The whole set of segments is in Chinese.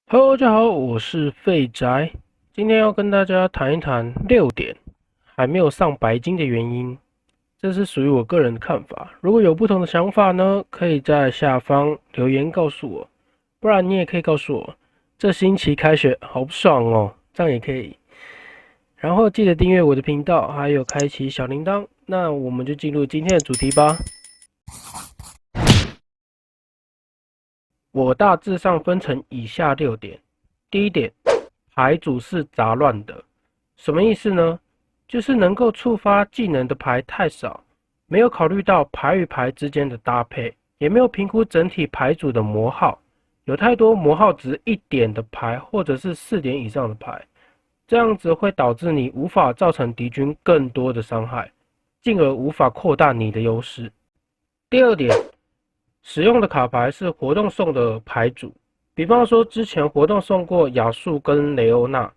Hello，大家好，我是废宅，今天要跟大家谈一谈6点还没有上白金的原因，这是属于我个人的看法。如果有不同的想法呢，可以在下方留言告诉我，不然你也可以告诉我，这星期开学好不爽哦，这样也可以。然后记得订阅我的频道，还有开启小铃铛。那我们就进入今天的主题吧。我大致上分成以下6点。第一点，牌组是杂乱的，什么意思呢？就是能够触发技能的牌太少，没有考虑到牌与牌之间的搭配，也没有评估整体牌组的魔耗，有太多魔耗值1点的牌，或者是4点以上的牌，这样子会导致你无法造成敌军更多的伤害，进而无法扩大你的优势。第二点，使用的卡牌是活动送的牌组，比方说之前活动送过亚述跟雷欧娜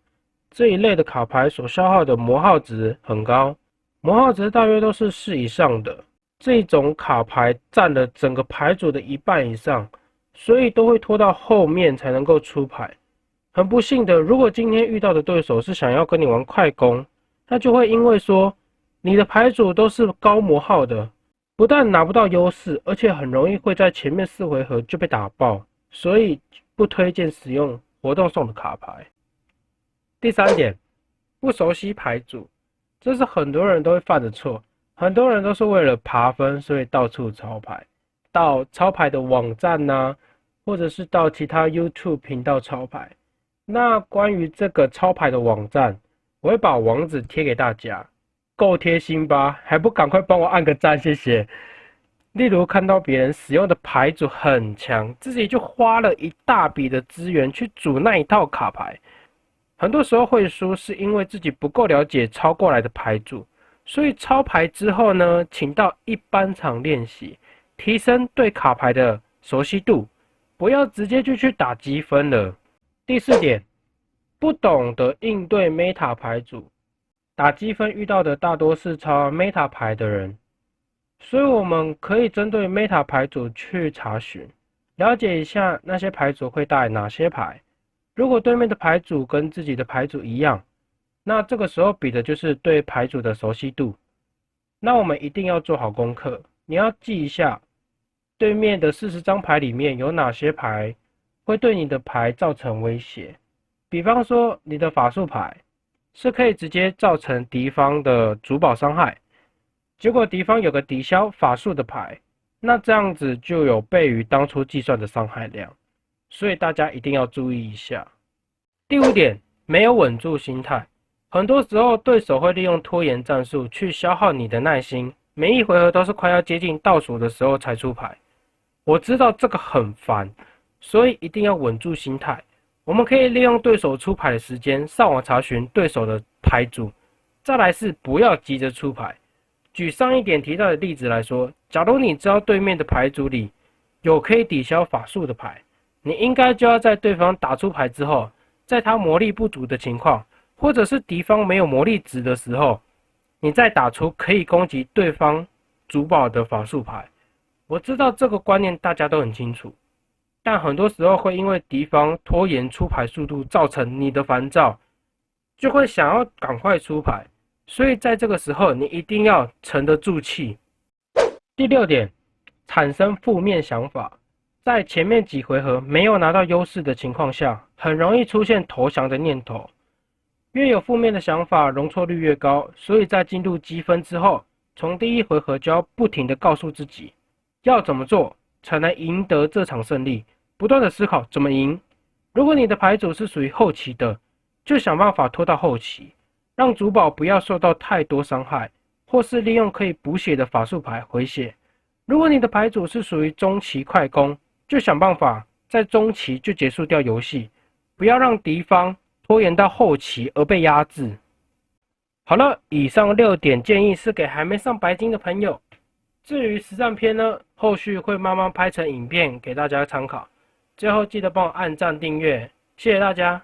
这一类的卡牌所消耗的魔耗值很高，魔耗值大约都是4以上的，这种卡牌占了整个牌组的一半以上，所以都会拖到后面才能够出牌。很不幸的，如果今天遇到的对手是想要跟你玩快攻，那就会因为说你的牌组都是高魔耗的，不但拿不到优势，而且很容易会在前面4回合就被打爆，所以不推荐使用活动送的卡牌。第三点，不熟悉牌组，这是很多人都会犯的错。很多人都是为了爬分，所以到处抄牌，到抄牌的网站呐、或者是到其他 YouTube 频道抄牌。那关于这个抄牌的网站，我会把网址贴给大家，够贴心吧？还不赶快帮我按个赞，谢谢。例如看到别人使用的牌组很强，自己就花了一大笔的资源去组那一套卡牌，很多时候会输是因为自己不够了解抄过来的牌组，所以抄牌之后呢，请到一般场练习，提升对卡牌的熟悉度，不要直接就去打积分了。第四点，不懂得应对 Meta 牌组，打积分遇到的大多是抄 Meta 牌的人，所以我们可以针对 Meta 牌组去查询，了解一下那些牌组会带哪些牌。如果对面的牌组跟自己的牌组一样，那这个时候比的就是对牌组的熟悉度。那我们一定要做好功课，你要记一下对面的40张牌里面有哪些牌会对你的牌造成威胁。比方说，你的法术牌是可以直接造成敌方的主宝伤害，结果敌方有个抵消法术的牌，那这样子就有悖于当初计算的伤害量，所以大家一定要注意一下。第五点，没有稳住心态。很多时候，对手会利用拖延战术去消耗你的耐心，每一回合都是快要接近倒数的时候才出牌。我知道这个很烦，所以一定要稳住心态。我们可以利用对手出牌的时间，上网查询对手的牌组。再来是不要急着出牌。举上一点提到的例子来说，假如你知道对面的牌组里有可以抵消法术的牌，你应该就要在对方打出牌之后，在他魔力不足的情况，或者是敌方没有魔力值的时候，你再打出可以攻击对方主宝的法术牌。我知道这个观念大家都很清楚，但很多时候会因为敌方拖延出牌速度，造成你的烦躁，就会想要赶快出牌。所以在这个时候，你一定要沉得住气。第六点，产生负面想法。在前面几回合没有拿到优势的情况下，很容易出现投降的念头。越有负面的想法，容错率越高。所以在进入积分之后，从第一回合就要不停地告诉自己，要怎么做才能赢得这场胜利，不断的思考怎么赢。如果你的牌组是属于后期的，就想办法拖到后期，让主宝不要受到太多伤害，或是利用可以补血的法术牌回血。如果你的牌组是属于中期快攻，就想办法在中期就结束掉游戏，不要让敌方拖延到后期而被压制。好了，以上6点建议是给还没上白金的朋友。至于实战篇呢，后续会慢慢拍成影片给大家参考。最后记得帮我按赞订阅，谢谢大家。